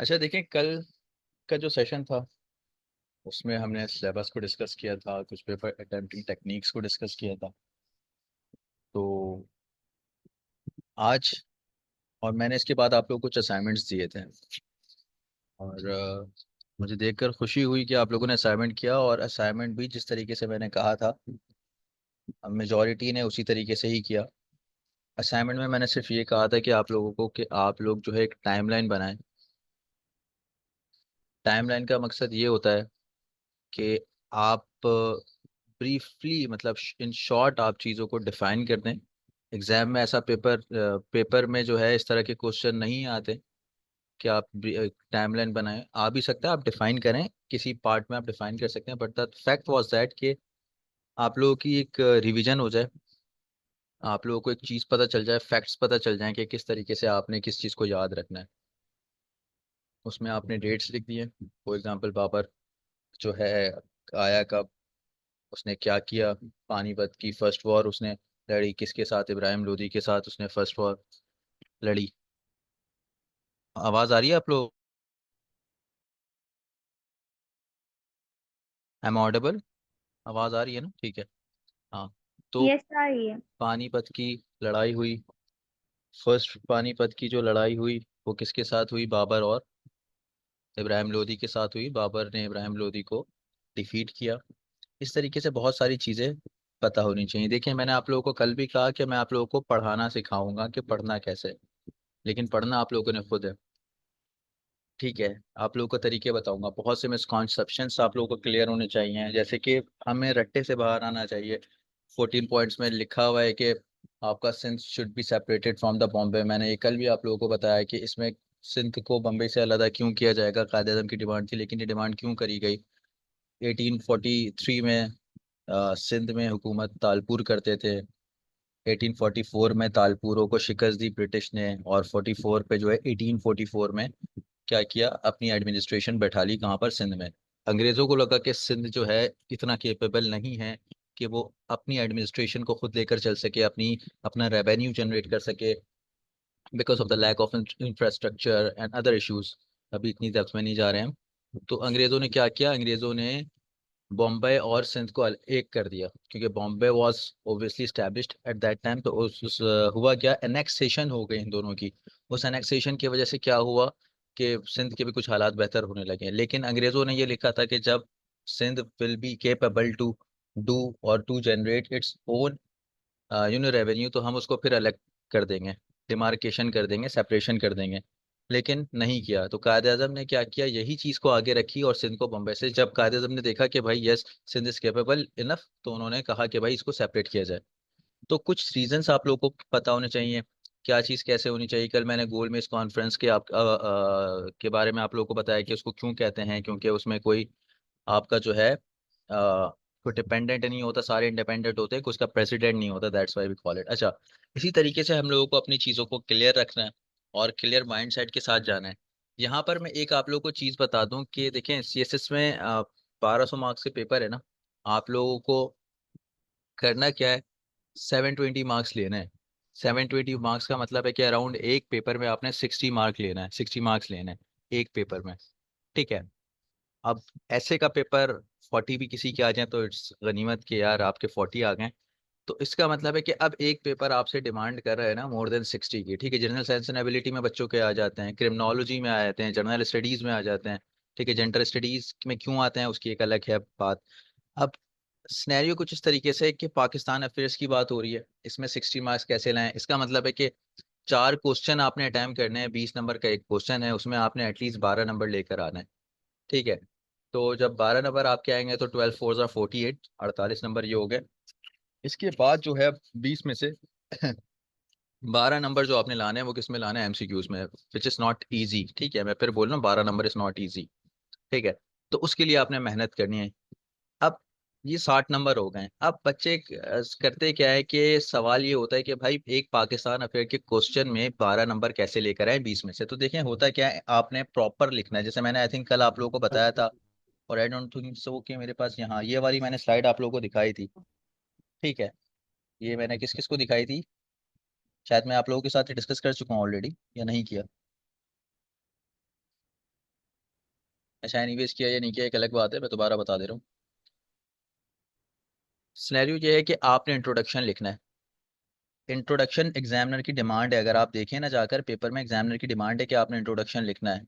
अच्छा देखें, कल का जो सेशन था उसमें हमने सिलेबस को डिस्कस किया था, कुछ पेपर अटेम्प्टिंग टेक्निक्स को डिस्कस किया था। तो आज और मैंने इसके बाद आप लोगों को कुछ असाइनमेंट्स दिए थे। और मुझे देखकर खुशी हुई कि आप लोगों ने असाइनमेंट किया, और असाइनमेंट भी जिस तरीके से मैंने कहा था मेजॉरिटी ने उसी तरीके से ही किया। असाइनमेंट में मैंने सिर्फ ये कहा था कि आप लोगों को कि आप लोग जो है एक टाइमलाइन बनाएं। टाइमलाइन का मकसद ये होता है कि आप ब्रीफली, मतलब इन शॉर्ट आप चीज़ों को डिफाइन कर दें। एग्जाम में ऐसा पेपर में जो है इस तरह के क्वेश्चन नहीं आते कि आप टाइमलाइन बनाएं। आ भी सकता है, आप डिफाइन करें, किसी पार्ट में आप डिफाइन कर सकते हैं, but the fact was that कि आप लोगों की एक रिवीजन हो जाए, आप लोगों को एक चीज़ पता चल जाए, फैक्ट्स पता चल जाए कि किस तरीके से आपने किस चीज़ को याद रखना है। उसमें आपने डेट्स लिख दिए। फॉर एग्जांपल बाबर जो है आया कब, उसने क्या किया, पानीपत की फर्स्ट वॉर उसने लड़ी किसके साथ, इब्राहिम लोदी के साथ उसने फर्स्ट वॉर लड़ी। आवाज़ आ रही है आप लोग? Am audible? आवाज़ आ रही है ना? ठीक है। हाँ। तो यस आ रही है। पानीपत की लड़ाई हुई। फर्स्ट पानीपत की जो लड़ाई हुई वो किसके साथ हुई? बाबर और इब्राहिम लोदी के साथ हुई। बाबर ने इब्राहिम लोदी को डिफीट किया। इस तरीके से बहुत सारी चीज़ें पता होनी चाहिए। देखिए, मैंने आप लोगों को कल भी कहा कि मैं आप लोगों को पढ़ाना सिखाऊंगा कि पढ़ना कैसे है, लेकिन पढ़ना आप लोगों ने खुद है। ठीक है। आप लोगों को तरीके बताऊंगा। बहुत से मिसकॉन्सेप्शंस आप लोगों को क्लियर होने चाहिए, जैसे कि हमें रट्टे से बाहर आना चाहिए। 14 पॉइंट्स में लिखा हुआ है कि आपका Sindh should be separated from the Bombay. मैंने ये कल भी आप लोगों को बताया कि इसमें सिंध को बम्बई से अलग क्यों किया जाएगा। कायदे आज़म की डिमांड थी, लेकिन ये डिमांड क्यों करी गई? 1843 में सिंध में हुकूमत तालपुर करते थे। 1844 में तालपुरों को शिकस्त दी ब्रिटिश ने, और 44 पे जो है 1844 में क्या किया, अपनी एडमिनिस्ट्रेशन बैठा ली कहाँ पर? सिंध में। अंग्रेजों को लगा कि सिंध जो है इतना केपेबल नहीं है कि वो अपनी एडमिनिस्ट्रेशन को खुद लेकर चल सके, अपना रेवेन्यू जनरेट कर सके, because of the lack of infrastructure and other issues. अभी इतनी डेप्थ में नहीं जा रहे हैं। तो अंग्रेजों ने क्या किया? अंग्रेजों ने बॉम्बे और सिंध को एक कर दिया, क्योंकि Bombay was obviously established at that time. तो हुआ क्या, एनेक्सेशन हो गई इन दोनों की। उस एनेक्सेशन की वजह से क्या हुआ कि सिंध के भी कुछ हालात बेहतर होने लगे। लेकिन अंग्रेजों ने ये लिखा था कि जब Sindh will be capable to do और to generate its own revenue, तो हम उसको फिर अलग कर देंगे, डिमार्केशन कर देंगे, सेपरेशन कर देंगे। लेकिन नहीं किया। तो कायद आजम ने क्या किया, यही चीज़ को आगे रखी, और सिंध को बम्बई से, जब कायद आजम ने देखा कि भाई yes Sindh is capable enough, तो उन्होंने कहा कि भाई इसको सेपरेट किया जाए। तो कुछ रीजंस आप लोगों को पता होने चाहिए, क्या चीज़ कैसे होनी चाहिए। कल मैंने गोल में इस कॉन्फ्रेंस के बारे में आप लोगों को बताया कि उसको क्यों कहते हैं, क्योंकि उसमें कोई आपका जो है कोई डिपेंडेंट नहीं होता, सारे इंडिपेंडेंट होते हैं, कुछ का प्रेसिडेंट नहीं होता, that's why we call it. अच्छा, इसी तरीके से हम लोगों को अपनी चीज़ों को क्लियर रखना है और क्लियर माइंडसेट के साथ जाना है। यहाँ पर मैं एक आप लोगों को चीज़ बता दूं कि देखें, सीएसएस में 1200 मार्क्स के पेपर है ना। आप लोगों को करना क्या है, 720 मार्क्स लेना है। 720 मार्क्स का मतलब है कि अराउंड एक पेपर में आपने 60 मार्क लेना है, 60 मार्क्स लेना है एक पेपर में। ठीक है। अब ऐसे का पेपर 40 भी किसी के आ जाए तो इट्स गनीमत के यार आपके 40 आ गए। तो इसका मतलब है कि अब एक पेपर आपसे डिमांड कर रहा है ना मोर देन 60 की। ठीक है। जनरल साइंस एंड एबिलिटी में बच्चों के आ जाते हैं, क्रिमिनोलॉजी में आ जाते हैं, जर्नल स्टडीज में आ जाते हैं। ठीक है। जेंडर स्टडीज में क्यों आते हैं उसकी एक अलग है बात। अब स्नैरियो कुछ इस तरीके से है कि पाकिस्तान अफेयर्स की बात हो रही है, इसमें 60 मार्क्स कैसे लाएं? इसका मतलब है कि 4 क्वेश्चन आपने अटैम्प्ट करने हैं, 20 नंबर का एक क्वेश्चन है, उसमें आपने एटलीस्ट 12 नंबर लेकर आना है। ठीक है। तो जब 12 नंबर आपके आएंगे तो 12 4 48, 48 नंबर ये हो गए। इसके बाद जो है 20 में से 12 नंबर जो आपने लाने हैं वो किस में लाने हैं? एमसीक्यूज में, विच इज नॉट इजी। ठीक है। मैं फिर बोल रहा हूँ 12 नंबर इज नॉट इजी। ठीक है। तो उसके लिए आपने मेहनत करनी है। अब ये 60 नंबर हो गए। अब बच्चे करते क्या है कि सवाल ये होता है कि भाई एक पाकिस्तान अफेयर के क्वेश्चन में 12 नंबर कैसे लेकर आए 20 में से? तो देखें होता क्या है, आपने प्रॉपर लिखना है, जैसे मैंने आई थिंक कल आप लोगों को बताया था। और आई डोंट थिंक सो कि मेरे पास यहाँ ये वाली मैंने स्लाइड आप लोगों को दिखाई थी। ठीक है। ये मैंने किस किस को दिखाई थी? शायद मैं आप लोगों के साथ डिस्कस कर चुका हूँ ऑलरेडी, या नहीं किया? अच्छा एनीवेज किया या नहीं किया एक अलग बात है, मैं दोबारा बता दे रहा हूँ। सिनेरियो ये है कि आपने इंट्रोडक्शन लिखना है। इंट्रोडक्शन एग्जामिनर की डिमांड है, अगर आप देखें ना जाकर पेपर में, एग्जामिनर की डिमांड है कि आपने इंट्रोडक्शन लिखना है,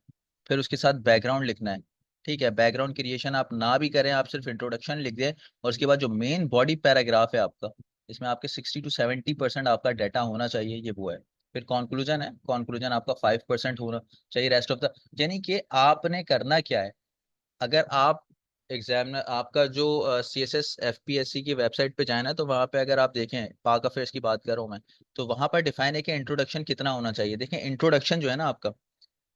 फिर उसके साथ बैकग्राउंड लिखना है। ठीक है, बैकग्राउंड क्रिएशन आप ना भी करें, आप सिर्फ इंट्रोडक्शन लिख दें, और उसके बाद जो मेन बॉडी पैराग्राफ है आपका, इसमें आपके 60 to 70% आपका डाटा होना चाहिए, ये वो है। फिर कंक्लूजन है, कंक्लूजन आपका 5% होना चाहिए, रेस्ट ऑफ द, यानी कि आपने करना क्या है। अगर आप एग्जामिनर आपका जो C S S F P S C की वेबसाइट पे जाए ना, तो वहाँ पे अगर आप देखें, पाक अफेयर्स की बात कर रहा हूँ मैं, तो वहाँ पर डिफाइन है कि इंट्रोडक्शन कितना होना चाहिए। देखें इंट्रोडक्शन जो है ना आपका,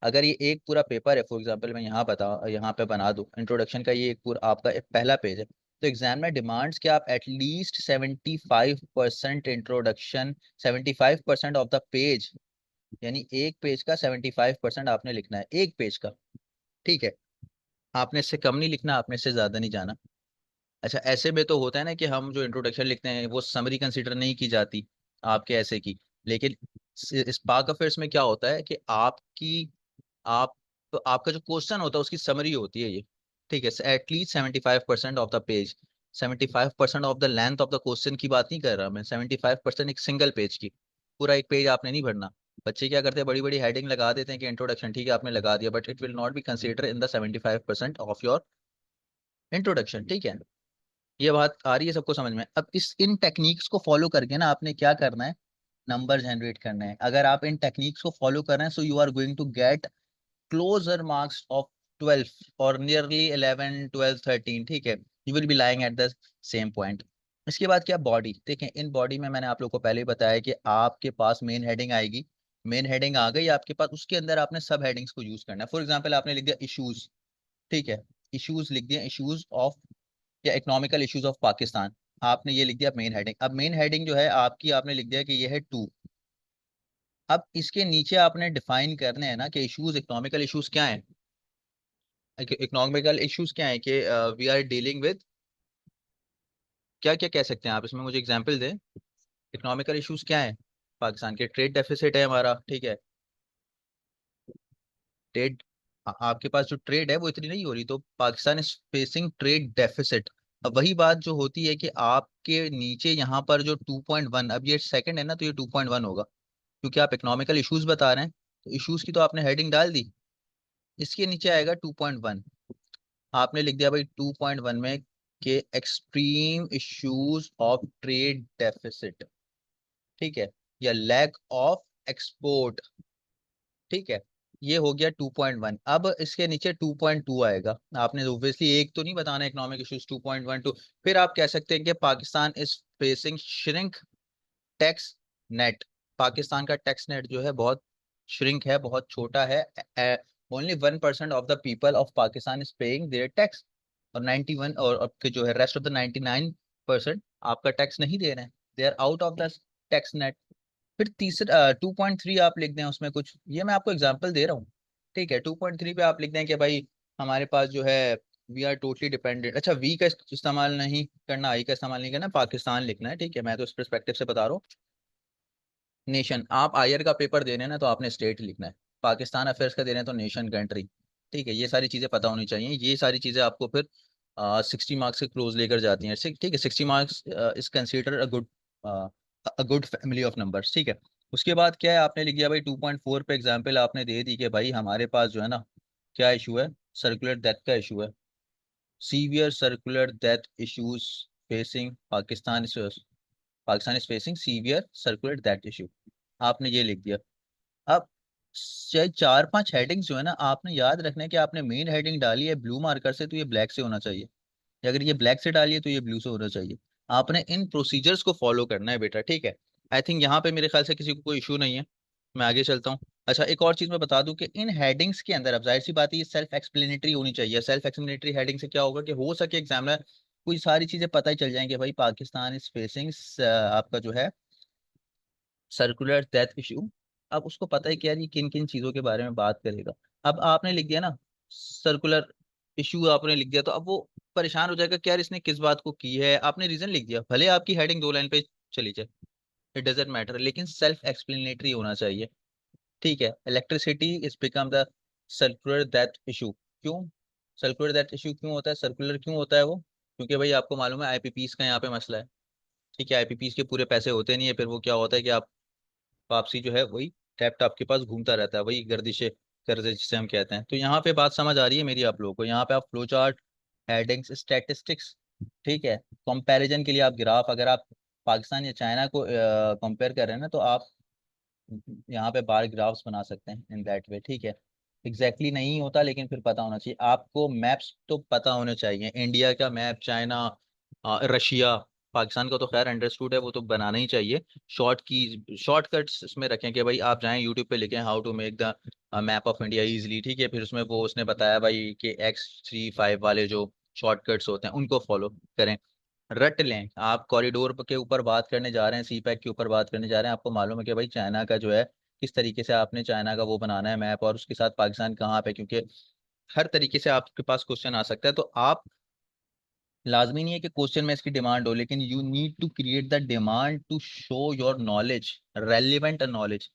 अगर ये एक पूरा पेपर है, फॉर एग्जांपल मैं यहाँ पे बना दूँ इंट्रोडक्शन का, ये एक पूरा आपका एक पहला पेज है, तो एग्जामिनर डिमांड्स कि आप at least 75% introduction, 75% of the page, यानी एक पेज का 75% आपने लिखना है, एक पेज का। ठीक है, आपने इससे कम नहीं लिखना, आपने इससे ज्यादा नहीं जाना। अच्छा, ऐसे में तो होता है ना कि हम जो इंट्रोडक्शन लिखते हैं वो समरी कंसीडर नहीं की जाती आपके ऐसे की, लेकिन इस पाक अफेयर्स में क्या होता है कि आप तो आपका जो क्वेश्चन होता है उसकी समरी होती है ये। ठीक है, at least 75% of the page, 75% of the length of the question की बात नहीं कर रहा मैं, 75% एक सिंगल पेज की, पूरा एक पेज आपने नहीं भरना। बच्चे क्या करते हैं, बड़ी बड़ी हेडिंग लगा देते हैं कि इंट्रोडक्शन, ठीक है आपने लगा दिया, but it will not be consider in the 75% of your introduction. ठीक है, ये बात आ रही है सबको समझ में। अब इस इन टेक्निक्स को फॉलो करके ना आपने क्या करना है, नंबर जनरेट करना है। अगर आप इन टेक्निक्स को फॉलो कर रहे हैं, so you are going to get closer marks of 12 और नियरली 11 12 13। ठीक है, you will be lying at the same point. इसके बाद क्या, बॉडी। देखें इन बॉडी में मैंने आप लोग को पहले ही बताया कि आपके पास मेन हेडिंग आएगी, मेन हेडिंग आ गई आपके पास, उसके अंदर आपने सब हेडिंग्स को यूज करना है। फॉर एग्जाम्पल आपने लिख दिया इशूज, ठीक है, इशूज लिख दिया, इशूज ऑफ या इकोनॉमिकल इश्यूज ऑफ पाकिस्तान, आपने ये लिख दिया मेन हेडिंग। अब मेन हेडिंग जो है आपकी, आपने लिख दिया कि ये है 2। अब इसके नीचे आपने डिफाइन करने हैं ना कि इश्यूज, इकोनॉमिकल इश्यूज क्या है। इकोनॉमिकल इश्यूज क्या है कि वी आर डीलिंग विद, क्या क्या कह सकते हैं आप इसमें, मुझे एग्जांपल दें। इकोनॉमिकल इश्यूज क्या है, पाकिस्तान के ट्रेड डेफिसिट है हमारा, ठीक है, ट्रेड, आपके पास जो ट्रेड है वो इतनी नहीं हो रही, तो Pakistan is facing trade deficit. अब वही बात जो होती है कि आपके नीचे यहाँ पर जो 2.1, अब ये सेकंड है ना, तो ये 2.1 होगा, क्योंकि आप इकोनॉमिकल इश्यूज बता रहे हैं, तो इश्यूज की तो आपने हेडिंग डाल दी, इसके नीचे आएगा 2.1। आपने लिख दिया भाई 2.1 में के extreme issues of trade deficit, ठीक है, या लैक ऑफ एक्सपोर्ट। ठीक है, ये हो गया 2.1। अब इसके नीचे 2.2 आएगा, आपने ऑब्वियसली एक तो नहीं बताना, इकोनॉमिक इश्यूज 2.12। फिर आप कह सकते हैं कि Pakistan is facing shrink tax net, Pakistan का टैक्स नेट जो है बहुत श्रिंक है, बहुत छोटा है। Only 1% of the people of Pakistan is paying their tax, और 91 और आपके जो है रेस्ट ऑफ द 99% आपका टैक्स नहीं दे रहे हैं, they are out of the tax net. फिर तीसरा 2.3 आप लिख दें उसमें कुछ, ये मैं आपको एग्जांपल दे रहा हूँ। ठीक है, 2.3 पे आप लिख दें कि भाई हमारे पास जो है वी आर टोटली डिपेंडेंट, अच्छा वी का इस्तेमाल नहीं करना, आई का इस्तेमाल नहीं करना, पाकिस्तान लिखना है। ठीक है, मैं तो इस परस्पेक्टिव से बता रहा हूँ। नेशन, आप आयर का पेपर दे रहे हैं ना, तो आपने स्टेट लिखना है। पाकिस्तान अफेयर्स का दे रहे हैं तो नेशन, कंट्री। ठीक है, ये सारी चीज़ें पता होनी चाहिए, ये सारी चीज़ें आपको फिर 60 मार्क्स के क्लोज लेकर जाती हैं। ठीक है, 60 marks is consider a good family of numbers. ठीक है, उसके बाद क्या है, आपने लिख दिया भाई 2.4 पे एग्जाम्पल आपने दे दी कि भाई हमारे पास जो है ना, क्या इशू है, सर्कुलर डेथ का इशू है, severe circular death issues facing Pakistan, Pakistan is facing severe circular death issue, आपने ये लिख दिया। अब चाहे 4 5 हेडिंग्स जो है ना, आपने याद रखना है कि आपने मेन हेडिंग डाली है ब्लू मार्कर से, तो ये ब्लैक से होना चाहिए, या अगर ये ब्लैक से डाली है तो ये ब्लू से होना चाहिए। आपने इन प्रोसीजर्स को फॉलो करना है बेटा। ठीक है, आई थिंक यहाँ पे मेरे ख्याल से किसी को कोई इशू नहीं है, मैं आगे चलता हूँ। अच्छा, एक और चीज मैं बता दूं कि इन हेडिंग्स के अंदर, अब जाहिर सी बात है ये सेल्फ एक्सप्लेनेटरी होनी चाहिए। सेल्फ एक्सप्लेनेटरी हेडिंग से क्या होगा कि हो सके एग्जामिनर कोई सारी चीजें पता ही चल जाएंगे, भाई पाकिस्तान इज फेसिंग आपका जो है सर्कुलर डेथ इशू। अब उसको पता है कि यार ये किन किन चीजों के बारे में बात करेगा। अब आपने लिख दिया ना सर्कुलर इशू, आपने लिख दिया, तो अब वो परेशान हो जाएगा कि यार इसने किस बात को की है। आपने रीजन लिख दिया, भले आपकी हेडिंग 2 लाइन पे चली जाए, इट डजेंट मैटर, लेकिन सेल्फ एक्सप्लेनेटरी होना चाहिए। ठीक है, electricity is become the circular death issue, क्यों, सर्कुलर दैट इशू क्यों होता है, सर्कुलर क्यों होता है वो? क्योंकि भाई आपको मालूम है आईपीपीस का यहाँ पे मसला है। ठीक है, आईपीपीस के पूरे पैसे होते नहीं है, फिर वो क्या होता है कि आप वापसी जो है वही टैप्ट आपके पास घूमता रहता है, वही गर्दिशे कर्जे जिसे हम कहते हैं। तो यहाँ पे बात समझ आ रही है मेरी आप लोगों को? यहाँ पे आप फ्लो चार्ट, हेडिंग्स, स्टैटिस्टिक्स, ठीक है, कंपैरिजन के लिए आप ग्राफ, अगर आप पाकिस्तान या चाइना को कंपेयर कर रहे हैं ना, तो आप यहाँ पे बार ग्राफ्स बना सकते हैं इन दैट वे। ठीक है, एग्जैक्टली नहीं होता लेकिन फिर पता होना चाहिए आपको। मैप्स तो पता होने चाहिए, इंडिया का मैप, चाइना, रशिया, पाकिस्तान का तो खैर अंडरस्टूड है, वो तो बनाना ही चाहिए। शॉर्टकट्स इसमें रखें कि भाई आप जाएं यूट्यूब पे लिखें how to make the map of India easily. ठीक है, फिर उसमें वो उसने बताया भाई कि X35 वाले जो शॉर्टकट्स होते हैं उनको फॉलो करें। रट लें, आप कॉरिडोर के ऊपर बात करने जा रहे हैं, सी पैक के ऊपर बात करने जा रहे हैं, आपको मालूम है कि भाई चाइना का जो है किस तरीके से आपने चाइना का वो बनाना है मैप, और उसके साथ पाकिस्तान कहाँ पे, क्योंकि हर तरीके से आपके पास क्वेश्चन आ सकता है। तो आप, लाजमी नहीं है कि क्वेश्चन में इसकी डिमांड हो, लेकिन you need to create the demand to show your knowledge, relevant knowledge.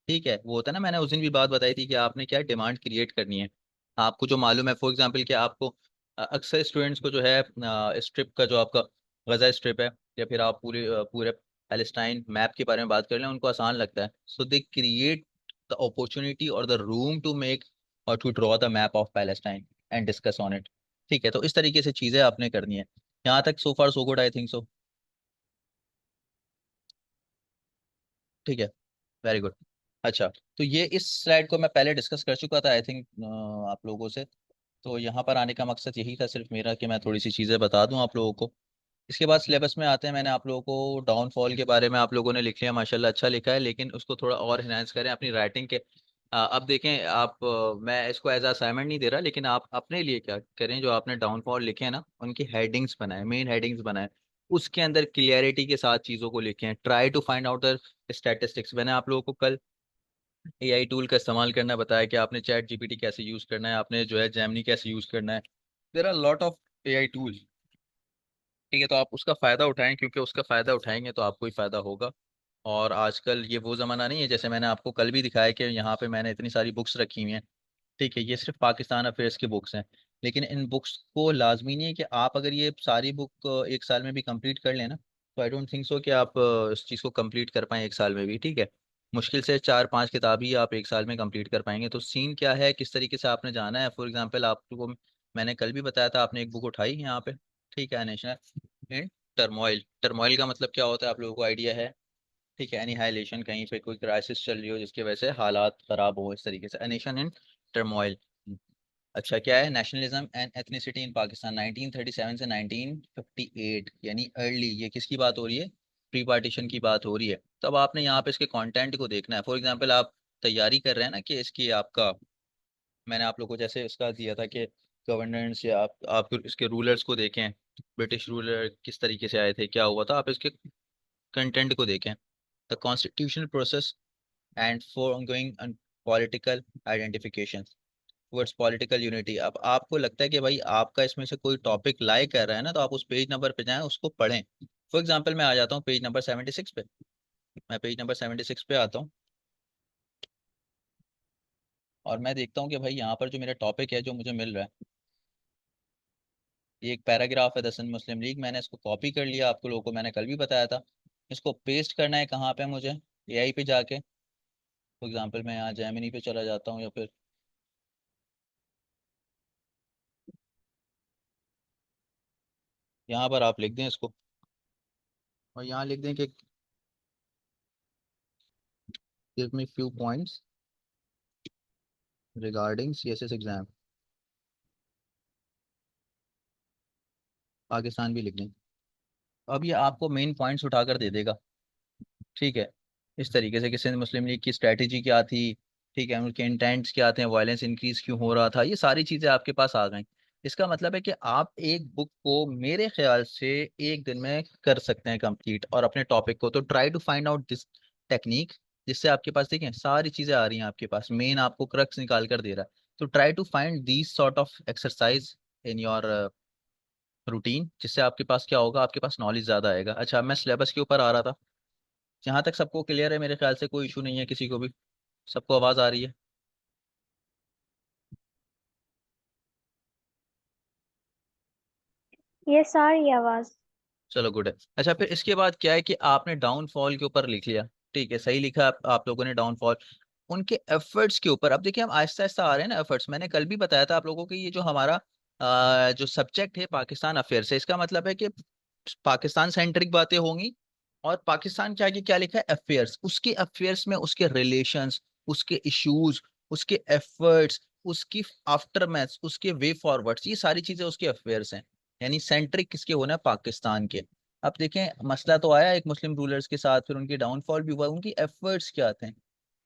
ठीक है, वो होता है ना, मैंने उस दिन भी बात बताई थी कि आपने क्या डिमांड क्रिएट करनी है। आपको जो मालूम है, फॉर एग्जांपल कि आपको अक्सर स्टूडेंट्स को जो है स्ट्रिप का जो आपका गजा स्ट्रिप है, या फिर आप पूरे पूरे पैलेस्टाइन मैप के बारे में बात कर लें, उनको आसान लगता है। So they create the opportunity और द रूम टू मेक और to draw the map of Palestine and discuss on it. ठीक है, तो इस तरीके से चीज़ें आपने करनी है। यहाँ तक सो फार so good, I think so. ठीक है, वेरी गुड। अच्छा, तो ये इस स्लाइड को मैं पहले डिस्कस कर चुका था आई थिंक आप लोगों से। तो यहाँ पर आने का मकसद यही था सिर्फ मेरा कि मैं थोड़ी सी चीज़ें बता दूँ आप लोगों को। इसके बाद सिलेबस में आते हैं। मैंने आप लोगों को डाउनफॉल के बारे में आप लोगों ने लिख लिया, माशाल्लाह अच्छा लिखा है, लेकिन उसको थोड़ा और इनहेंस करें अपनी राइटिंग के। अब देखें आप, मैं इसको एज असाइनमेंट नहीं दे रहा, लेकिन आप अपने लिए क्या करें, जो आपने डाउनफॉल लिखे हैं ना उनकी हेडिंग्स बनाएं, मेन हेडिंग्स बनाएं, उसके अंदर क्लियरिटी के साथ चीज़ों को लिखें। Try to find out the statistics. मैंने आप लोगों को कल एआई टूल का इस्तेमाल करना बताया कि आपने चैट जीपीटी कैसे यूज़ करना है, आपने जो है जेमिनी कैसे यूज़ करना है। There are lot of AI tools. ठीक है, तो आप उसका फ़ायदा उठाएं, क्योंकि उसका फ़ायदा उठाएंगे तो आपको ही फ़ायदा होगा। और आजकल ये वो ज़माना नहीं है, जैसे मैंने आपको कल भी दिखाया कि यहाँ पे मैंने इतनी सारी बुक्स रखी हुई हैं। ठीक है, ये सिर्फ पाकिस्तान अफेयर्स की बुक्स हैं, लेकिन इन बुक्स को लाजमी नहीं है कि आप अगर ये सारी बुक एक साल में भी कंप्लीट कर लेना, तो आई डोंट थिंक सो कि आप इस चीज़ को कंप्लीट कर पाएँ एक साल में भी। ठीक है, मुश्किल से 4-5 किताब ही आप एक साल में कंप्लीट कर पाएंगे। तो सीन क्या है, किस तरीके से आपने जाना है, फॉर एग्जाम्पल आपको मैंने कल भी बताया था, आपने एक बुक उठाई यहाँ पे, ठीक है, नेशनल इन टर्मोइल। टर्मोइल का मतलब क्या होता है आप लोगों को आइडिया है? ठीक है, एनिहाइलेशन, कहीं पे कोई क्राइसिस चल रही हो जिसकी वजह से हालात खराब हो, इस तरीके से नेशन इन टर्मोइल। अच्छा, क्या है नेशनलिज्म एंड एथनिसिटी इन पाकिस्तान 1937 से 1958, यानी अर्ली, ये किसकी बात हो रही है? प्री पार्टीशन की बात हो रही है। तब आपने यहाँ पे इसके कंटेंट को देखना है। फॉर एग्जांपल आप तैयारी कर रहे हैं ना कि इसकी आपका, मैंने आप लोगों को जैसे इसका दिया था कि गवर्नेंस, या आप इसके रूलर्स को देखें, ब्रिटिश रूलर किस तरीके से आए थे, क्या हुआ था, आप इसके कंटेंट को देखें। The constitutional process and for ongoing and political identification towards political unity. अब आपको लगता है कि भाई आपका इसमें से कोई टॉपिक लाइक कर रहा है ना, तो आप उस पेज नंबर पे जाएं, उसको पढ़ें। फॉर एग्जांपल मैं आ जाता हूँ पेज नंबर 76 पे। मैं पेज नंबर 76 पे आता हूँ, और मैं देखता हूँ कि भाई यहाँ पर जो मेरा टॉपिक है जो मुझे मिल रहा है, ये एक पैराग्राफ है दसन मुस्लिम लीग। मैंने इसको कॉपी कर लिया, आपको लोगों को मैंने कल भी बताया था। इसको पेस्ट करना है कहाँ पे मुझे? एआई पे जाके। फॉर एग्जांपल मैं यहाँ जेमिनी पे चला जाता हूँ, या फिर यहाँ पर आप लिख दें इसको, और यहाँ लिख दें कि give me few points regarding CSS exam. Pakistan भी लिख दें। अब ये आपको मेन पॉइंट्स उठाकर दे देगा। ठीक है, इस तरीके से कि सिंध मुस्लिम लीग की स्ट्रेटेजी क्या थी, ठीक है, उनके इंटेंट्स क्या थे, वायलेंस इंक्रीज क्यों हो रहा था, ये सारी चीज़ें आपके पास आ गई। इसका मतलब है कि आप एक बुक को मेरे ख्याल से एक दिन में कर सकते हैं कंप्लीट, और अपने टॉपिक को। तो try to find out this technique, जिससे आपके पास देखें सारी चीज़ें आ रही हैं आपके पास, मेन आपको क्रक्स निकाल कर दे रहा है। तो try to find these sort of exercise in your routine, जिससे आपके पास क्या होगा, आपके पास नॉलेज ज़्यादा आएगा। अच्छा, मैं सिलेबस के ऊपर आ रहा था। जहाँ तक सबको क्लियर है, मेरे ख्याल से कोई इशू नहीं है किसी को भी। सबको आवाज़ आ रही है? ये सारी आवाज। चलो गुड है। अच्छा फिर इसके बाद क्या है कि आपने डाउनफॉल के ऊपर लिख लिया, ठीक है सही लिखा आप लोगों ने डाउनफॉल। उनके एफर्ट्स के ऊपर अब देखिए हम आहिस्ता आहिस्ता आ रहे हैं ना एफर्ट्स। मैंने कल भी बताया था आप लोगों को कि ये जो हमारा जो सब्जेक्ट है पाकिस्तान अफेयर है, इसका मतलब है कि पाकिस्तान सेंट्रिक बातें होंगी और पाकिस्तान के आगे क्या लिखा है अफेयर्स, उसके अफेयर्स में उसके रिलेशंस, उसके इश्यूज, उसके एफर्ट्स, उसकी आफ्टरमैथ्स, उसके वे फॉरवर्ड्स, ये सारी चीजें उसके अफेयर्स हैं। यानी सेंट्रिक किसके होना है पाकिस्तान के। अब देखें मसला तो आया एक मुस्लिम रूलर्स के साथ, फिर उनकी डाउनफॉल भी हुआ, उनकी एफर्ट्स क्या थे।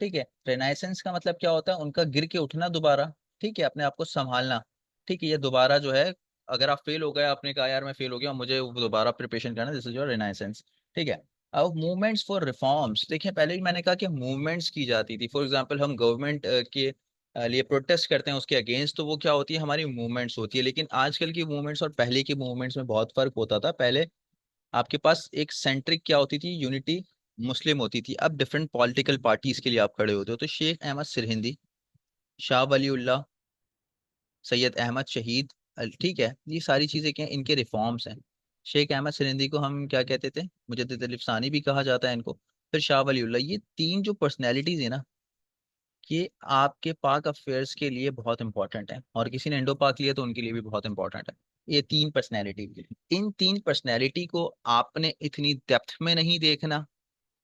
ठीक है रेनाइसेंस का मतलब क्या होता है उनका गिर के उठना दोबारा, ठीक है अपने आप को संभालना। ठीक है ये दोबारा जो है, अगर आप फेल हो गए आपने कहा यार मैं फेल हो गया मुझे दोबारा प्रिपरेशन करना, दिस इज योर रेनाइसेंस। ठीक है अब मूवमेंट्स फॉर रिफॉर्म्स देखिए पहले भी मैंने कहा कि मूवमेंट्स की जाती थी। फॉर एग्जांपल हम गवर्नमेंट के लिए प्रोटेस्ट करते हैं उसके अगेंस्ट, तो वो क्या होती है हमारी मूवमेंट्स होती है। लेकिन आजकल की मूवमेंट्स और पहले की मूवमेंट्स में बहुत फर्क होता था। पहले आपके पास एक सेंट्रिक क्या होती थी यूनिटी मुस्लिम होती थी, अब डिफरेंट पॉलिटिकल पार्टीज के लिए आप खड़े होते हो। तो शेख अहमद सिरहिंदी, शाह वलीउल्लाह, सैयद अहमद शहीद ठीक है ये सारी चीजें क्या हैं? इनके रिफॉर्म्स हैं। शेख अहमद सिरहिंदी को हम क्या कहते थे, मुजद्दिद अली सानी भी कहा जाता है इनको। फिर शाह वलीउल्लाह, ये तीन जो पर्सनैलिटीज है ना, ये आपके पाक अफेयर्स के लिए बहुत इंपॉर्टेंट है, और किसी ने इंडो पाक लिया तो उनके लिए भी बहुत इंपॉर्टेंट है। ये तीन पर्सनैलिटी, इन तीन पर्सनैलिटी को आपने इतनी डेप्थ में नहीं देखना।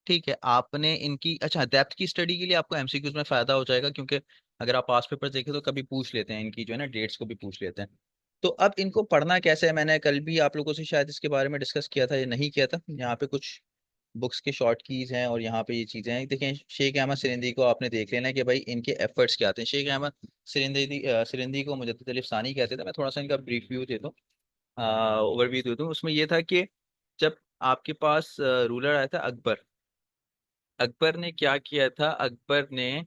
ठीक है आपने इनकी अच्छा डेप्थ की स्टडी के लिए आपको एमसीक्यूज में फायदा हो जाएगा, क्योंकि अगर आप पास पेपर देखें तो कभी पूछ लेते हैं इनकी जो है ना डेट्स को भी पूछ लेते हैं। तो अब इनको पढ़ना कैसे है, मैंने कल भी आप लोगों से शायद इसके बारे में डिस्कस किया था या नहीं किया था। यहाँ पे कुछ बुक्स के शॉर्ट कीज हैं और यहाँ पे ये चीजें हैं। देखें शेख अहमद सिरिंदी को आपने देख लेना कि भाई इनके एफर्ट्स क्या आते हैं। शेख अहमद सिरिंदी को मुजद्दिद अली सानी कहते थे। मैं थोड़ा सा इनका ब्रीफ व्यू दे दूँ, ओवरव्यू दे दूँ। उसमें ये था कि जब आपके पास रूलर आया था अकबर, अकबर ने क्या किया था, अकबर ने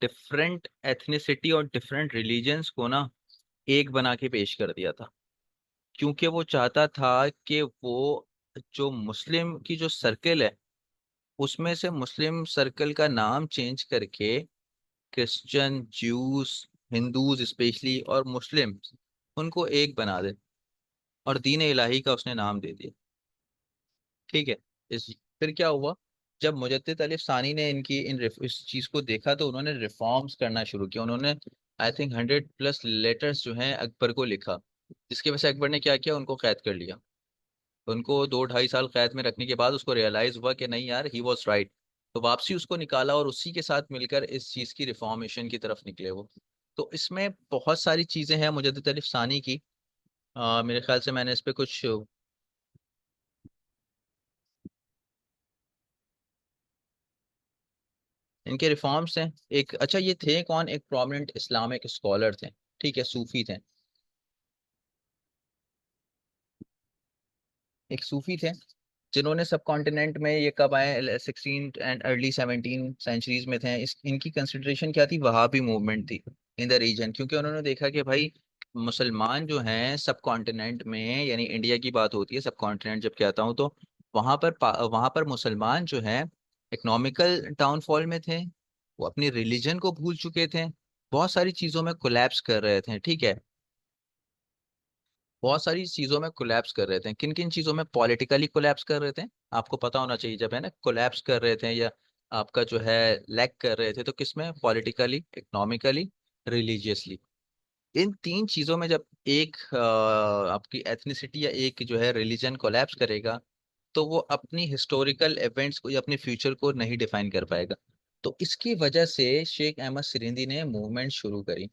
डिफरेंट एथनिसिटी और डिफरेंट रिलीजन्स को ना एक बना के पेश कर दिया था। क्योंकि वो चाहता था कि वो जो मुस्लिम की जो सर्कल है उसमें से मुस्लिम सर्कल का नाम चेंज करके क्रिश्चियन, ज्यूस, हिंदूज स्पेशली और मुस्लिम उनको एक बना दे, और दीन इलाही का उसने नाम दे दिया। ठीक है इस फिर क्या हुआ, जब मुजद्दिद अली सानी ने इस चीज को देखा तो उन्होंने रिफॉर्म्स करना शुरू किया। उन्होंने आई थिंक 100+ लेटर्स जो हैं अकबर को लिखा, जिसकी वजह से अकबर ने क्या किया उनको कैद कर लिया। उनको 2-2.5 साल कैद में रखने के बाद उसको रियलाइज हुआ कि नहीं यार ही वॉज राइट, तो वापसी उसको निकाला और उसी के साथ मिलकर इस चीज की रिफॉर्मेशन की तरफ निकले वो। तो इसमें बहुत सारी चीजें हैं मुजद्दिद अली सानी की। मेरे ख्याल से मैंने इस पे कुछ इनके रिफॉर्म्स हैं। एक अच्छा ये थे कौन, एक प्रोमिनेंट इस्लामिक स्कॉलर थे, ठीक है सूफी थे, एक सूफी थे जिन्होंने सब कॉन्टिनेंट में, ये कब आए 16 एंड अर्ली 17 सेंचुरीज में थे। इनकी कंसिडरेशन क्या थी, वहाबी मूवमेंट थी इन द रीजन। क्योंकि उन्होंने देखा कि भाई मुसलमान जो हैं सब कॉन्टिनेंट में, यानी इंडिया की बात होती है सब कॉन्टिनेंट जब कहता हूँ तो वहाँ पर मुसलमान जो हैं इकोनॉमिकल डाउनफॉल में थे, वो अपनी रिलीजन को भूल चुके थे, बहुत सारी चीज़ों में कोलैप्स कर रहे थे। ठीक है बहुत सारी चीजों में कोलैप्स कर रहे थे। किन किन चीजों में पॉलिटिकली कोलैप्स कर रहे थे आपको पता होना चाहिए, जब है ना कोलैप्स कर रहे थे या आपका जो है लैग कर रहे थे, तो किसमें, पॉलिटिकली, इकोनॉमिकली, रिलीजियसली। इन तीन चीजों में जब एक आपकी एथनिसिटी या एक जो है रिलीजन कोलैप्स करेगा तो वो अपनी हिस्टोरिकल इवेंट्स को या अपने फ्यूचर को नहीं डिफाइन कर पाएगा। तो इसकी वजह से शेख अहमद सिरिंदी ने मूवमेंट शुरू करी।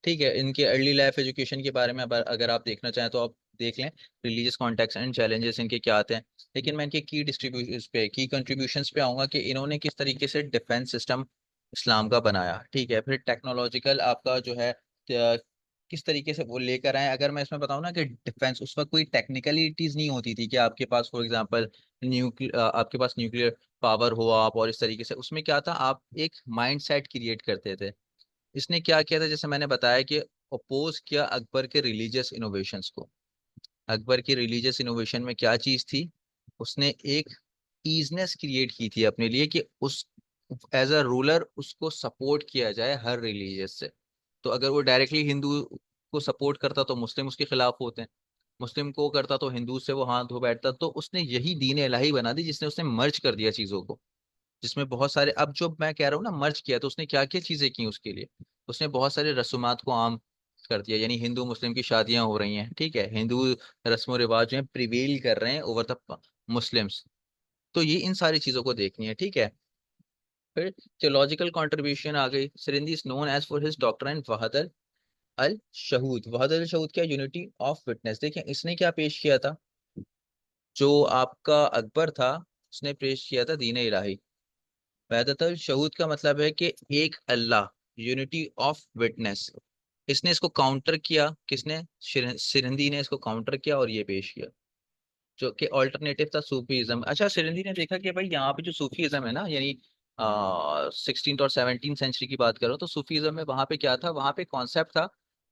ठीक है इनके अर्ली लाइफ एजुकेशन के बारे में अगर आप देखना चाहें तो आप देख लें, रिलीजियस कॉन्टेक्स्ट एंड चैलेंजेस इनके क्या आते हैं। लेकिन मैं इनके की कंट्रीब्यूशंस पे आऊंगा कि इन्होंने किस तरीके से डिफेंस सिस्टम इस्लाम का बनाया। ठीक है फिर टेक्नोलॉजिकल आपका जो है किस तरीके से वो लेकर आए। अगर मैं इसमें बताऊं ना कि डिफेंस उस वक्त कोई टेक्निकलिटीज नहीं होती थी कि आपके पास फॉर एग्जांपल आपके पास न्यूक्लियर पावर हो आप, और इस तरीके से उसमें क्या था आप एक माइंड सेट क्रिएट करते थे। इसने क्या किया था जैसे मैंने बताया कि अपोज किया अकबर के रिलीजियस इनोवेशंस को। अकबर की रिलीजियस इनोवेशन में क्या चीज थी, उसने एक ईजनेस क्रिएट की थी अपने लिए कि उस एज अ रूलर उसको सपोर्ट किया जाए हर रिलीजियस से। तो अगर वो डायरेक्टली हिंदू को सपोर्ट करता तो मुस्लिम उसके खिलाफ होते हैं, मुस्लिम को करता तो हिंदू से वो हाथ धो बैठता। तो उसने यही दीन इलाही बना दी जिसने उसने मर्ज कर दिया चीजों को, जिसमें बहुत सारे, अब जो मैं कह रहा हूँ ना मर्ज किया, तो उसने क्या क्या चीजें की उसके लिए। उसने बहुत सारे रसूमात को आम कर दिया, यानी हिंदू मुस्लिम की शादियां हो रही हैं, ठीक है, हिंदू रस्म रिवाज जो है प्रिवेल कर रहे हैं ओवर द मुस्लिम्स। तो ये इन सारी चीजों को देखनी है, ठीक है। फिर थियोलॉजिकल कंट्रीब्यूशन आ गई। Sirhindi is known as for his doctrine वहदत अल शहूद। वहदत अल शहूद क्या, यूनिटी ऑफ विटनेस। देखिए इसने क्या पेश किया था, जो आपका अकबर था उसने पेश किया था दीन इलाही। वहदतुल शहूद का मतलब है कि एक अल्लाह, यूनिटी ऑफ विटनेस। इसने इसको काउंटर किया, किसने, सिरंदी ने इसको काउंटर किया और ये पेश किया, जो कि ऑल्टरनेटिव था सूफीज्म। अच्छा, सिरंदी ने देखा कि भाई यहाँ पे जो सूफीज्म है ना, यानी 16th और 17th सेंचुरी की बात करो, तो सूफीज्म में वहाँ पे क्या था, वहाँ पे कॉन्सेप्ट था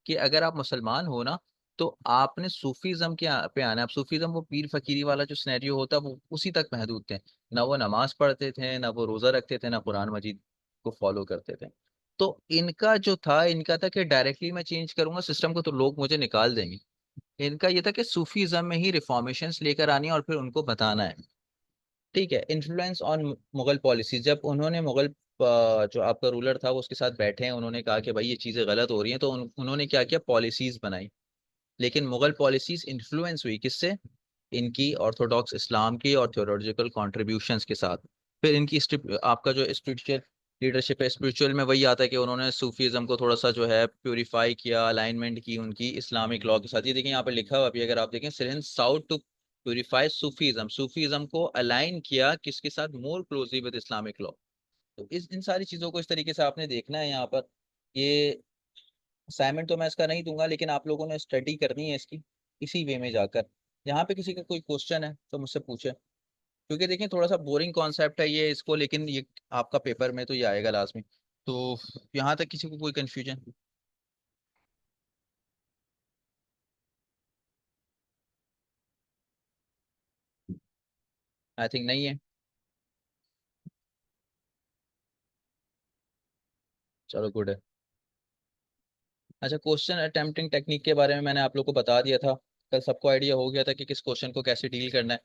कि अगर आप मुसलमान हो ना, तो आपने सूफीज्म के पे आना है। अब सूफीज्म वो पीर फकीरी वाला जो सिनेरियो होता है वो उसी तक महदूद थे। ना वो नमाज पढ़ते थे, ना वो रोजा रखते थे, ना कुरान मजीद को फॉलो करते थे। तो इनका जो था, इनका था कि डायरेक्टली मैं चेंज करूंगा सिस्टम को तो लोग मुझे निकाल देंगे। इनका ये था कि सूफीज्म में ही रिफॉर्मेशंस लेकर आनी है और फिर उनको बताना है, ठीक है। इन्फ्लुएंस ऑन मुगल पॉलिसीज, जब उन्होंने मुगल जो आपका रूलर था वो उसके साथ बैठे हैं, उन्होंने कहा कि भाई ये चीज़ें गलत हो रही हैं, तो उन्होंने क्या किया, पॉलिसीज बनाई। लेकिन मुगल पॉलिसीज इन्फ्लुएंस हुई किससे, इनकी ऑर्थोडॉक्स इस्लाम की और थियोलॉजिकल कॉन्ट्रीब्यूशंस के साथ। फिर इनकी आपका जो स्पिरिचुअल लीडरशिप है, स्पिरिचुअल में वही आता है कि उन्होंने सूफीज्म को थोड़ा सा जो है प्योरीफाई किया, अलाइनमेंट की उनकी इस्लामिक लॉ के साथ। ये देखिए यहाँ पे लिखा हुआ अभी अगर आप देखें, Syrians sought to purify Sufism, Sufism को अलाइन किया किसके साथ, more closely with Islamic law. तो इस इन सारी चीजों को इस तरीके से आपने देखना है यहाँ पर। ये असाइनमेंट तो मैं इसका नहीं दूंगा, लेकिन आप लोगों ने स्टडी करनी है इसकी इसी वे में जाकर। यहाँ पे किसी का कोई क्वेश्चन है तो मुझसे पूछे, क्योंकि देखिए थोड़ा सा बोरिंग कॉन्सेप्ट है ये इसको, लेकिन ये आपका पेपर में तो ये आएगा लास्ट में। तो यहाँ तक किसी को कोई कंफ्यूजन? आई थिंक नहीं है। चलो गुड है। अच्छा, क्वेश्चन अटेम्प्टिंग टेक्निक के बारे में मैंने आप लोग को बता दिया था। कल सबको आइडिया हो गया था कि किस क्वेश्चन को कैसे डील करना है।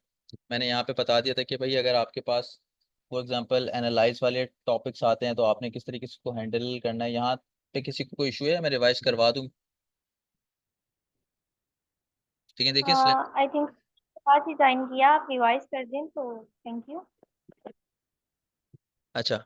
मैंने यहाँ पे बता दिया था कि भाई अगर आपके पास फॉर एग्जांपल एनालाइज वाले टॉपिक्स आते हैं तो आपने किस तरीके से उसको हैंडल करना है। यहाँ पे किसी को कोई इशू है, मैं रिवाइज करवा दूँ? ठीक है, देखिए आई थिंक आज ही ज्वाइन किया, आप रिवाइज कर दें तो थैंक यू। अच्छा,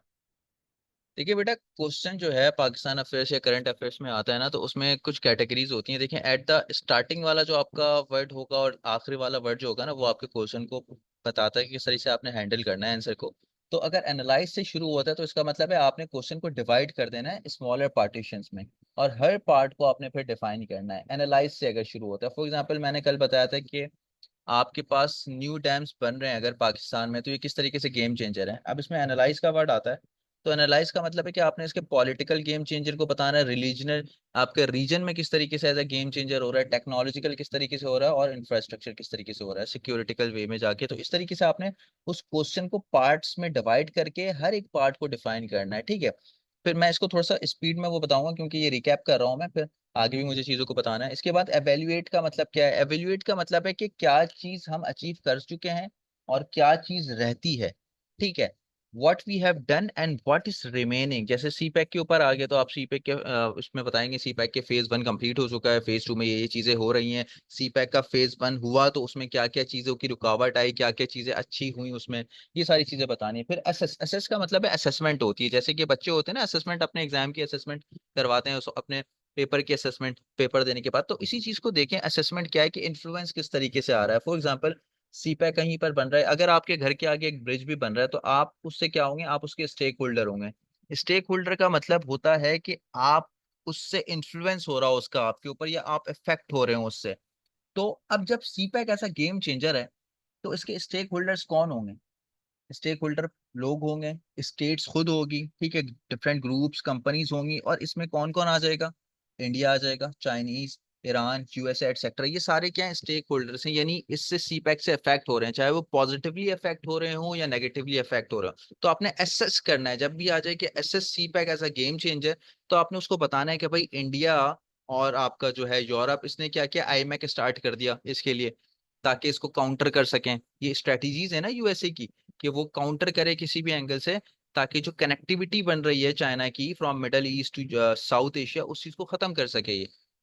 देखिए बेटा, क्वेश्चन जो है पाकिस्तान अफेयर्स या करंट अफेयर्स में आता है ना, तो उसमें कुछ कैटेगरीज होती हैं। देखिए एट द स्टार्टिंग वाला जो आपका वर्ड होगा और आखिरी वाला वर्ड जो होगा ना, वो आपके क्वेश्चन को बताता है कि किस तरीके से आपने हैंडल करना है आंसर को। तो अगर एनालाइज से शुरू होता है तो इसका मतलब है आपने क्वेश्चन को डिवाइड कर देना है स्मॉलर पार्टीशंस में, और हर पार्ट को आपने फिर डिफाइन करना है। एनालाइज से अगर शुरू होता है, फॉर एग्जाम्पल मैंने कल बताया था कि आपके पास न्यू डैम्स बन रहे हैं अगर पाकिस्तान में, तो ये किस तरीके से गेम चेंजर है। अब इसमें एनालाइज का वर्ड आता है, तो एनालाइज का मतलब है कि आपने इसके पॉलिटिकल गेम चेंजर को बताना है, रिलीजनल आपके रीजन में किस तरीके से एज अ गेम चेंजर हो रहा है, टेक्नोलॉजिकल किस तरीके से हो रहा है, और इंफ्रास्ट्रक्चर किस तरीके से हो रहा है सिक्योरिटिकल वे में जाके। तो इस तरीके से आपने उस क्वेश्चन को पार्ट्स में डिवाइड करके हर एक पार्ट को डिफाइन करना है, ठीक है। फिर मैं इसको थोड़ा सा स्पीड में वो बताऊंगा क्योंकि ये रिकैप कर रहा हूँ मैं, फिर आगे भी मुझे चीजों को बताना है। इसके बाद एवेल्युएट का मतलब क्या है, एवेल्युएट का मतलब है कि क्या चीज हम अचीव कर चुके हैं और क्या चीज रहती है, ठीक है। What we have done and what is remaining. जैसे सी पैक के ऊपर आ गए तो आप सी पैक के उसमें बताएंगे सी पैक के फेज 1 कंप्लीट हो चुका है, फेज 2 में ये चीजें हो रही हैं। सी पैक का फेज 1 हुआ तो उसमें क्या क्या चीजों की रुकावट आई, क्या क्या चीजें अच्छी हुई उसमें, ये सारी चीजें बतानी है। फिर असेस, असेस का मतलब है असेसमेंट होती है, जैसे कि बच्चे होते हैं ना असेसमेंट, अपने एग्जाम की असेसमेंट करवाते हैं अपने पेपर की असेसमेंट पेपर देने के बाद। तो इसी चीज को देखें, असेसमेंट क्या है कि इन्फ्लुएंस किस तरीके से आ रहा है। फॉर एग्जांपल सीपैक कहीं पर बन रहा है, अगर आपके घर के आगे एक ब्रिज भी बन रहा है तो आप उससे क्या होंगे, आप उसके स्टेक होल्डर होंगे। स्टेक होल्डर का मतलब होता है कि आप उससे इन्फ्लुएंस हो रहा हो उसका आपके ऊपर, या आप इफेक्ट हो रहे हो उससे। तो अब जब सीपैक ऐसा गेम चेंजर है, तो इसके स्टेक होल्डर्स कौन होंगे, स्टेक होल्डर लोग होंगे, स्टेट्स खुद होगी, ठीक है, डिफरेंट ग्रुप्स कंपनीज होंगी, और इसमें कौन कौन आ जाएगा, इंडिया आ जाएगा, चाइनीज, ईरान, यूएसए एटसेट्रा। ये सारे क्या है, स्टेक होल्डर्स हैं, यानी इससे सीपैक से अफेक्ट हो रहे हैं, चाहे वो पॉजिटिवली अफेक्ट हो रहे हो या नेगेटिवली अफेक्ट हो रहे हो। तो आपने एसेस करना है, जब भी आ जाए कि assess CPEC as a game changer, तो आपने उसको बताना है कि भाई इंडिया और आपका जो है यूरोप, इसने क्या किया, आईमैक स्टार्ट कर दिया इसके लिए, ताकि इसको काउंटर कर सकें। ये स्ट्रेटजीज है ना यूएसए की, कि वो काउंटर करे किसी भी एंगल से, ताकि जो कनेक्टिविटी बन रही है चाइना की from Middle East to South Asia, उस चीज को खत्म कर सके,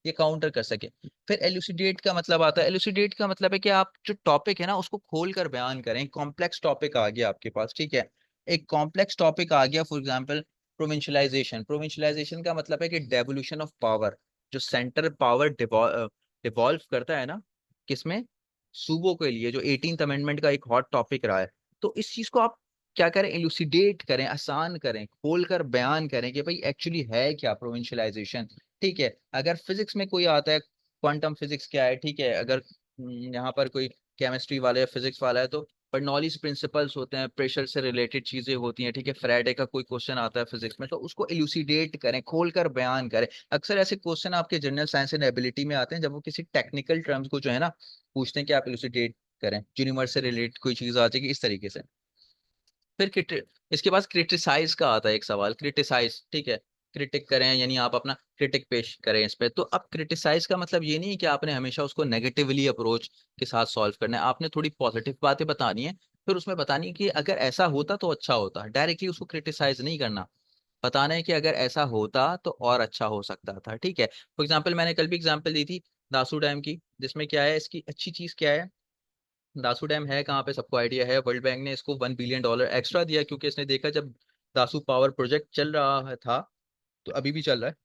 ये काउंटर कर सके। फिर एलुसिडेट का मतलब आता है, एलुसिडेट का मतलब है कि आप जो टॉपिक है ना उसको खोल कर बयान करें। कॉम्प्लेक्स टॉपिक आ गया आपके पास, ठीक है, एक कॉम्प्लेक्स टॉपिक आ गया, फॉर एग्जांपल प्रोविंशियलाइजेशन। प्रोविंशियलाइजेशन का मतलब है कि डेवोल्यूशन ऑफ पावर, जो सेंटर पावर डिवॉल्व करता है ना, किसमें, सूबों के लिए, जो 18th अमेंडमेंट का एक हॉट टॉपिक रहा है। तो इस चीज को आप क्या करें, इलुसिडेट करें, आसान करें, खोलकर बयान करें कि भाई एक्चुअली है क्या प्रोविंशियलाइजेशन। ठीक है, अगर फिजिक्स में कोई आता है, क्वांटम फिजिक्स क्या है, ठीक है, अगर यहाँ पर कोई केमिस्ट्री वाला या फिजिक्स वाला है, तो बर्नौलीज प्रिंसिपल्स होते हैं, प्रेशर से रिलेटेड चीजें होती हैं, ठीक है, फैराडे का कोई क्वेश्चन आता है फिजिक्स में, तो उसको इलुसिडेट करें, खोलकर बयान करें। अक्सर ऐसे क्वेश्चन आपके जनरल साइंस एंड एबिलिटी में आते हैं, जब वो किसी टेक्निकल टर्म्स को जो है ना पूछते हैं कि आप इलुसिडेट करें, यूनिवर्स से रिलेटेड कोई चीज आ जाएगी इस तरीके से। फिर इसके बाद क्रिटिसाइज का आता है एक सवाल, क्रिटिसाइज, ठीक है, क्रिटिक करें, यानी आप अपना क्रिटिक पेश करें इस पे। तो अब क्रिटिसाइज का मतलब ये नहीं है कि आपने हमेशा उसको नेगेटिवली अप्रोच के साथ सॉल्व करना है, आपने थोड़ी पॉजिटिव बातें बतानी है, फिर उसमें बतानी है कि अगर ऐसा होता तो अच्छा होता, डायरेक्टली उसको क्रिटिसाइज नहीं करना, बताना है कि अगर ऐसा होता तो और अच्छा हो सकता था, ठीक है। फॉर एग्जाम्पल, मैंने कल भी एग्जाम्पल दी थी दासू डैम की, जिसमें क्या है, इसकी अच्छी चीज क्या है, दासू डैम है कहाँ पे सबको आइडिया है, वर्ल्ड बैंक ने इसको $1 बिलियन एक्स्ट्रा दिया, क्योंकि इसने देखा जब दासू पावर प्रोजेक्ट चल रहा था, तो अभी भी चल रहा है,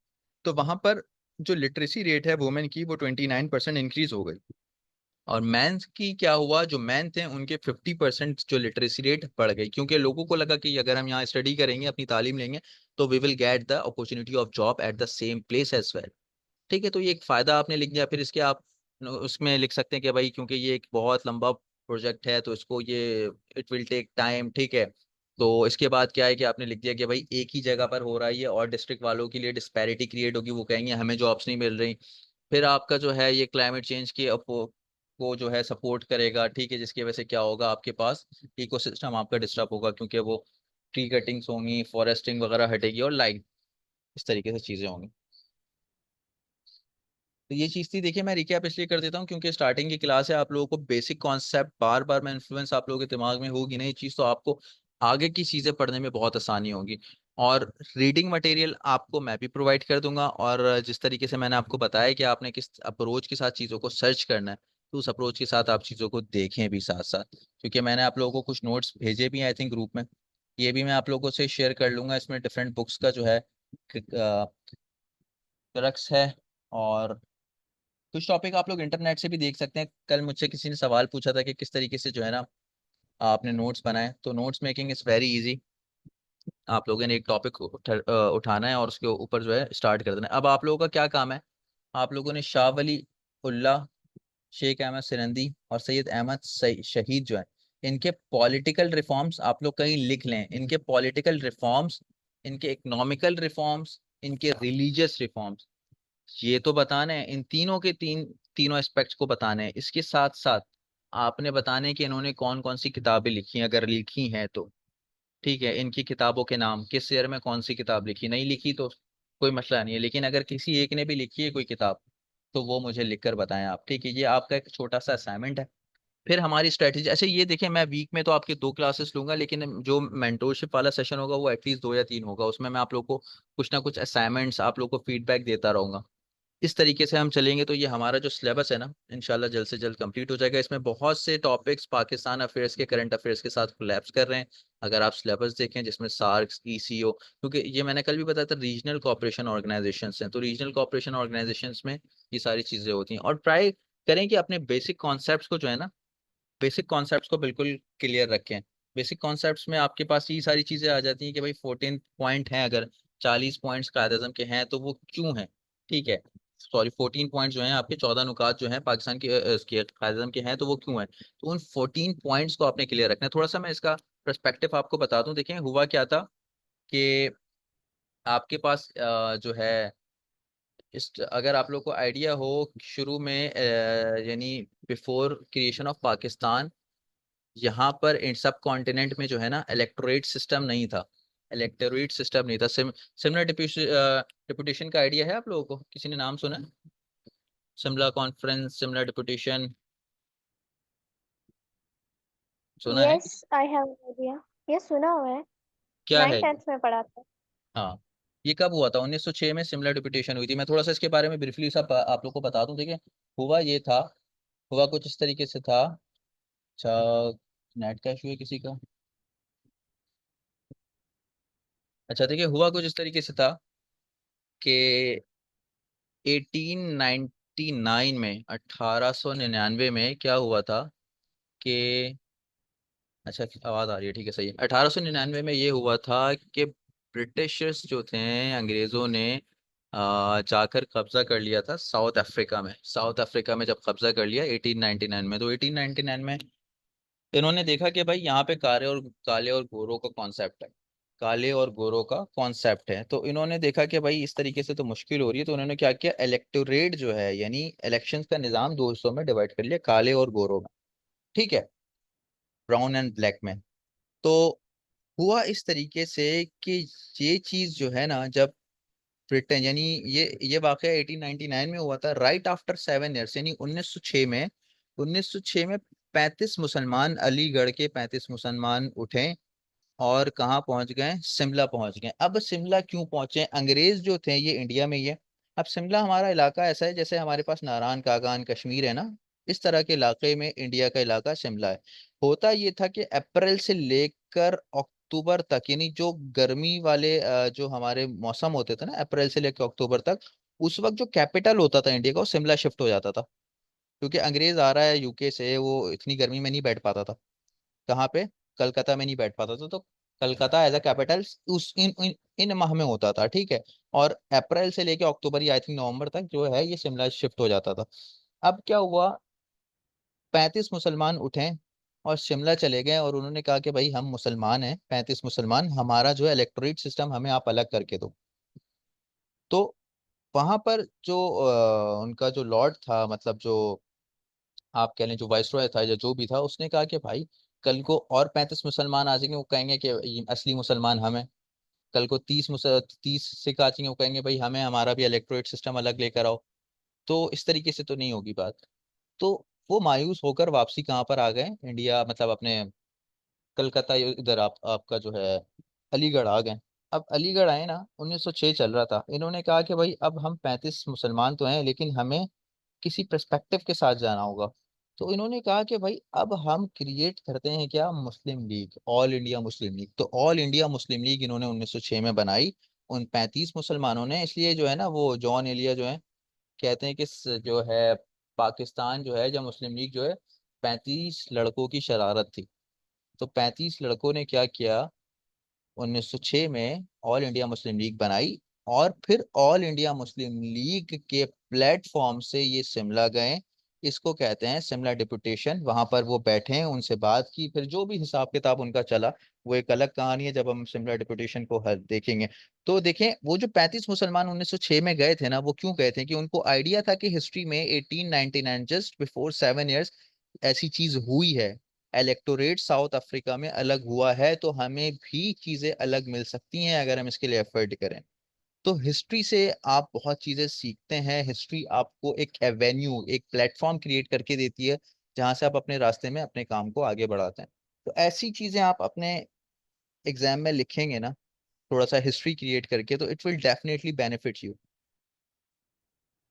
तो वहां पर जो लिटरेसी रेट है वुमेन की, वो 29% इंक्रीज हो गई। और मैन की क्या हुआ, जो मैन थे उनके 50% जो लिटरेसी रेट बढ़ गई, क्योंकि लोगों को लगा कि अगर हम यहाँ स्टडी करेंगे, अपनी तालीम लेंगे, तो we will get the opportunity of job at the same place as well. ठीक है, तो ये एक फायदा आपने लिख दिया। फिर इसके आप उसमें लिख सकते हैं कि भाई क्योंकि ये एक बहुत लंबा प्रोजेक्ट है, तो इसको ये इट विल टेक टाइम, ठीक है। तो इसके बाद क्या है कि आपने लिख दिया कि भाई एक ही जगह पर हो रहा है ये, और डिस्ट्रिक्ट वालों के लिए डिस्पैरिटी क्रिएट होगी, वो कहेंगे हमें जॉब्स नहीं मिल रही। फिर आपका जो है ये क्लाइमेट चेंज की को जो है सपोर्ट करेगा, ठीक है, जिसकी वजह से क्या होगा, आपके पास इकोसिस्टम आपका डिस्टर्ब होगा, क्योंकि वो ट्री कटिंग्स होंगी, फॉरेस्टिंग वगैरह हटेगी, और लाइक इस तरीके से चीजें होंगी। तो ये चीज थी। देखिए, मैं रिकैप इसलिए कर देता हूँ क्योंकि स्टार्टिंग की क्लास है, आप लोगों को बेसिक कॉन्सेप्ट बार बार में इन्फ्लुएंस आप लोगों के दिमाग में होगी नहीं चीज, तो आपको आगे की चीजें पढ़ने में बहुत आसानी होगी। और रीडिंग मटेरियल आपको मैं भी प्रोवाइड कर दूंगा, और जिस तरीके से मैंने आपको बताया कि आपने किस अप्रोच के साथ चीज़ों को सर्च करना है, तो उस अप्रोच के साथ आप चीज़ों को देखें भी साथ साथ, क्योंकि मैंने आप लोगों को कुछ नोट्स भेजे भी हैं आई थिंक ग्रुप में, ये भी मैं आप लोगों से शेयर कर लूंगा। इसमें डिफरेंट बुक्स का जो है क्रक्स है, और कुछ टॉपिक आप लोग इंटरनेट से भी देख सकते हैं। कल मुझसे किसी ने सवाल पूछा था कि किस तरीके से जो है ना आपने नोट्स बनाए, तो notes making is very easy. आप लोगों ने एक टॉपिक उठाना है और उसके ऊपर जो है स्टार्ट कर देना है। अब आप लोगों का क्या काम है, आप लोगों ने शाह वली उल्ला, शेख अहमद सिरंदी और सैयद अहमद शहीद जो है, इनके पॉलिटिकल रिफॉर्म्स आप लोग कहीं लिख लें, इनके पॉलिटिकल रिफॉर्म्स, इनके इकोनॉमिकल रिफॉर्म्स, इनके रिलीजियस रिफॉर्म्स, ये तो बताना है। इन तीनों के तीनों एस्पेक्ट्स को बताना है। इसके साथ साथ आपने बताना है कि इन्होंने कौन कौन सी किताबें लिखी हैं, अगर लिखी हैं तो, ठीक है, इनकी किताबों के नाम, किस ईयर में कौन सी किताब लिखी, नहीं लिखी तो कोई मसला नहीं है, लेकिन अगर किसी एक ने भी लिखी है कोई किताब, तो वो मुझे लिखकर बताएं आप, ठीक है। ये आपका एक छोटा सा असाइनमेंट है। फिर हमारी स्ट्रेटेजी, अच्छा ये देखिए, मैं वीक में तो आपके 2 क्लासेस लूंगा, लेकिन जो मेंटोरशिप वाला सेशन होगा वो एटलीस्ट 2 या 3 होगा, उसमें मैं आप लोग को कुछ ना कुछ असाइनमेंट्स, आप लोग को फीडबैक देता रहूंगा। इस तरीके से हम चलेंगे तो ये हमारा जो सिलेबस है ना, इंशाल्लाह जल्द से जल्द कंप्लीट हो जाएगा। इसमें बहुत से टॉपिक्स पाकिस्तान अफेयर्स के, करंट अफेयर्स के साथ कोलैप्स कर रहे हैं। अगर आप सिलेबस देखें, जिसमें सार्क, ईसीओ, क्योंकि ये मैंने कल भी बताया था, रीजनल कॉपरेशन ऑर्गेनाइजेशन हैं, तो रीजनल कॉपरेशन ऑर्गेनाइजेशन में ये सारी चीज़ें होती हैं। और ट्राई करें कि अपने बेसिक कॉन्सेप्ट को जो है ना, बेसिक कॉन्सेप्ट्स को बिल्कुल क्लियर रखें। बेसिक कॉन्सेप्ट्स में आपके पास ये सारी चीज़ें आ जाती हैं कि भाई 14 पॉइंट हैं, अगर 40 पॉइंट्स कायद-ए-आज़म के हैं तो वो क्यों हैं, ठीक है। सॉरी, 14 पॉइंट जो हैं आपके, 14 नुकात जो हैं पाकिस्तान के इसके कायद-ए-आज़म के हैं, तो वो क्यों हैं, तो उन 14 पॉइंट्स को आपने क्लियर रखना है। थोड़ा सा मैं इसका पर्सपेक्टिव आपको बता दूं। देखें हुआ क्या था कि आपके पास जो है इस, अगर आप लोग को आइडिया हो, शुरू में यानी बिफोर क्रिएशन ऑफ पाकिस्तान, यहाँ पर इन सब कॉन्टिनेंट में जो है ना इलेक्टोरेट सिस्टम नहीं था, इलेक्टोरेट सिस्टम नहीं था। सिमिलर डिप्यूटेशन का आइडिया है आप लोगों को? किसी ने नाम सुना है? सिमला कॉन्फ्रेंस, सिमलर डिप्यूटेशन, सुना है? Yes, I have idea. ये सुना हुआ है। क्या नाइन है? टेंथ में पढ़ा था। हाँ, ये कब हुआ था? 1906 में सिमलर डिप्यूटेशन हुई थी। मैं थोड़ा सा इसके बारे में ब्रीफली सब आप लोग को बता दूं। देखिए, हुआ ये था, हुआ कुछ इस तरीके से था। अच्छा, नेट का इशू है किसी का? अच्छा, देखिए, हुआ कुछ इस तरीके से था कि 1899 में, 1899 में क्या हुआ था कि, अच्छा आवाज़ आ रही है, ठीक है, सही है। 1899 में ये हुआ था कि ब्रिटिशर्स जो थे, अंग्रेज़ों ने जाकर कब्जा कर लिया था साउथ अफ्रीका में। साउथ अफ्रीका में जब कब्जा कर लिया 1899 में, तो 1899 में इन्होंने देखा कि भाई यहाँ पे काले और गोरों का कॉन्सेप्ट है। काले और गोरों का कॉन्सेप्ट है, तो इन्होंने देखा कि भाई इस तरीके से तो मुश्किल हो रही है। तो उन्होंने क्या किया, इलेक्टोरेट जो है, यानी इलेक्शंस का निज़ाम दो हिस्सों में डिवाइड कर लिया, काले और गोरों में। ठीक है, ब्राउन एंड ब्लैक में। तो हुआ इस तरीके से कि ये चीज जो है ना, जब ब्रिटेन, यानी ये वाकया 1899 में हुआ था, राइट आफ्टर 7 ईयर्स, यानी 1906 में। 1906 में 35 मुसलमान, अलीगढ़ के 35 मुसलमान उठे और कहाँ पहुंच गए? शिमला पहुंच गए। अब शिमला क्यों पहुंचे? अंग्रेज जो थे ये इंडिया में ही है। अब शिमला हमारा इलाका ऐसा है जैसे हमारे पास नारायण कागान कश्मीर है ना, इस तरह के इलाके में इंडिया का इलाका शिमला है। होता ये था कि अप्रैल से लेकर अक्टूबर तक, यानी जो गर्मी वाले जो हमारे मौसम होते थे ना, अप्रैल से लेकर अक्टूबर तक, उस वक्त जो कैपिटल होता था इंडिया का वो शिमला शिफ्ट हो जाता था। क्योंकि अंग्रेज आ रहा है यूके से, वो इतनी गर्मी में नहीं बैठ पाता था। कहाँ पे? कलकत्ता में नहीं बैठ पाता था। तो कलकत्ता एज अ कैपिटल उस इन माह में होता था, ठीक है। और अप्रैल से लेके अक्टूबर या आई थिंक नवंबर तक जो है ये शिमला शिफ्ट हो जाता था। अब क्या हुआ, 35 मुसलमान उठे और शिमला चले गए और उन्होंने कहा कि भाई हम मुसलमान हैं, 35 मुसलमान, हमारा जो है इलेक्टोरेट सिस्टम हमें आप अलग करके दो। तो वहां पर जो उनका जो लॉर्ड था, मतलब जो आप कह लें जो वाइसरॉय था या जो भी था, उसने कहा कि भाई कल को और 35 मुसलमान आ जाएंगे, वो कहेंगे कि ये असली मुसलमान हम हैं। कल को 30 सिख आ जाएंगे, वो कहेंगे भाई हमें हमारा भी इलेक्टोरेट सिस्टम अलग लेकर आओ। तो इस तरीके से तो नहीं होगी बात। तो वो मायूस होकर वापसी कहाँ पर आ गए? इंडिया, मतलब अपने कलकत्ता, इधर आपका जो है अलीगढ़ आ गए। अब अलीगढ़ आए ना, 1906 चल रहा था। इन्होंने कहा कि भाई अब हम 35 मुसलमान तो हैं, लेकिन हमें किसी पर्सपेक्टिव के साथ जाना होगा। तो इन्होंने कहा कि भाई अब हम क्रिएट करते हैं क्या, Muslim League, All India Muslim League. तो ऑल इंडिया मुस्लिम लीग इन्होंने 1906 में बनाई, उन 35 मुसलमानों ने। इसलिए जो है ना, वो जॉन एलिया जो है, कहते हैं कि जो है पाकिस्तान जो है, जब मुस्लिम लीग जो है, 35 लड़कों की शरारत थी। तो 35 लड़कों ने क्या किया, 1906 में ऑल इंडिया मुस्लिम लीग बनाई। और फिर ऑल इंडिया मुस्लिम लीग के प्लेटफॉर्म से ये शिमला गए। इसको कहते हैं शिमला डिपुटेशन। वहां पर वो बैठे, उनसे बात की, फिर जो भी हिसाब किताब उनका चला वो एक अलग कहानी है, जब हम शिमला डिपुटेशन को हल देखेंगे। तो देखें, वो जो 35 मुसलमान 1906 में गए थे ना, वो क्यों गए थे? कि उनको आइडिया था कि हिस्ट्री में 1899, जस्ट बिफोर 7 ईयर्स, ऐसी चीज हुई है। इलेक्टोरेट साउथ अफ्रीका में अलग हुआ है, तो हमें भी चीजें अलग मिल सकती हैं अगर हम इसके लिए एफर्ट करें। तो हिस्ट्री से आप बहुत चीजें सीखते हैं। हिस्ट्री आपको एक एवेन्यू, एक प्लेटफॉर्म क्रिएट करके देती है, जहां से आप अपने रास्ते में अपने काम को आगे बढ़ाते हैं। तो ऐसी चीजें आप अपने एग्जाम में लिखेंगे ना, थोड़ा सा हिस्ट्री क्रिएट करके, तो it will definitely benefit you.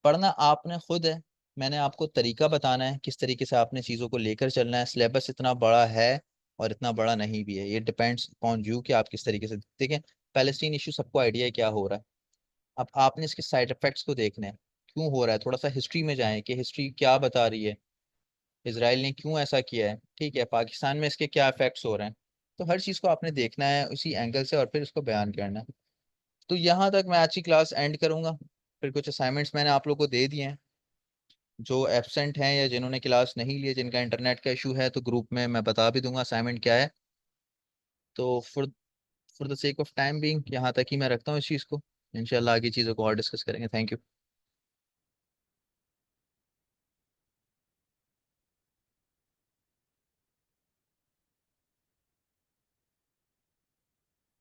पढ़ना आपने खुद है। मैंने आपको तरीका बताना है किस तरीके से आपने चीज़ों को लेकर चलना है। सिलेबस इतना बड़ा है और इतना बड़ा नहीं भी है, ये डिपेंड्स अपॉन यू कि आप किस तरीके से देखें। पैलेस्टीन इशू सबको आइडिया है क्या हो रहा है। अब आपने इसके साइड इफेक्ट्स को देखना है, क्यों हो रहा है। थोड़ा सा हिस्ट्री में जाएं कि हिस्ट्री क्या बता रही है, इसराइल ने क्यों ऐसा किया है, ठीक है, पाकिस्तान में इसके क्या इफेक्ट्स हो रहे हैं। तो हर चीज़ को आपने देखना है उसी एंगल से और फिर उसको बयान करना है। तो यहाँ तक मैं आज की क्लास एंड करूंगा। फिर कुछ असाइनमेंट्स मैंने आप लोग को दे दिए हैं। जो एब्सेंट हैं या जिन्होंने क्लास नहीं ली, जिनका इंटरनेट का इशू है, तो ग्रुप में मैं बता भी दूंगा असाइनमेंट क्या है। तो for the sake of time being यहाँ तक ही मैं रखता हूँ इस चीज़ को। इंशाल्लाह आगे चीज़ों को और डिस्कस करेंगे। Thank you.